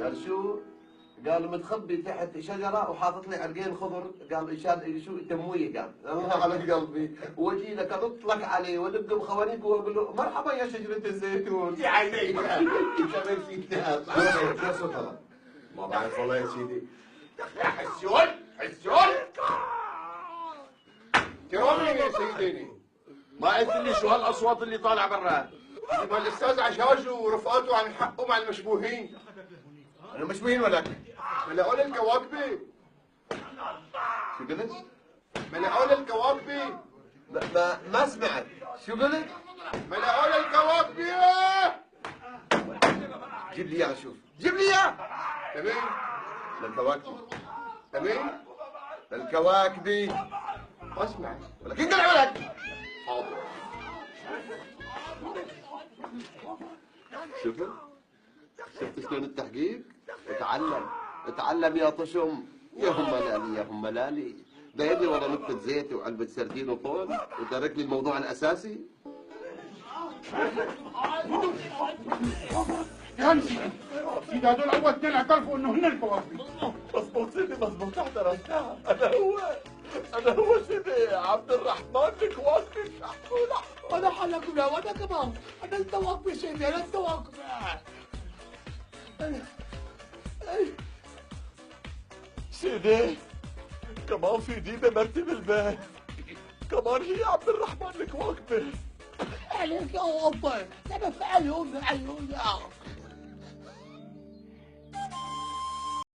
قال شو؟ قال متخبي تحت شجره وحاطط لي عرقين خضر. قال ايشاد شو تمويه. قال الله على قلبي واجي لك انط لك عليه وادق بخوانيك واقول له مرحبا يا شجره الزيتون. يا عيني انت ما نسيت ناس. شو صوتها؟ ما بعرف والله يا سيدي. يا حسون حسون كرامي يا سيدي. ما قلت لي شو هالاصوات اللي طالعه برا؟ ما الاستاذ عجاج ورفقاته عم يحققوا مع المشبوهين. انا مشبوهين ولك؟ ملعون الكواكبي. شو قلت؟ ملعون الكواكبي. ما سمعت. شو قلت؟ ملعون الكواكبي. جيب لي اياه اشوف. جيب لي اياه. تمام. للكواكبي. تمام. للكواكبي. ما سمعت. ولكن قلع ولك. حاضر. شفت شلون التحقيق؟ اتعلم يا طشم. يا هم ملالي يا هم ملالي. بايدي والله نقطة زيت وعلبة سردين وطول وترك لي الموضوع الأساسي. يا همسي سيدي هدول اول اثنين اعترفوا انه هن الكواكبي. مظبوط سيدي مظبوط احترمتها. أنا هو سيدي عبد الرحمن الكواكبي الشحطولة. أنا حلكم يا وأنا كمان. أنا الكواكبي سيدي أنا الكواكبي. سيدي كمان في ديبة مرتب البيت. كمان هي عبد الرحمن الكواكبي. عليك يا وطن. أنا في عيوني عيوني.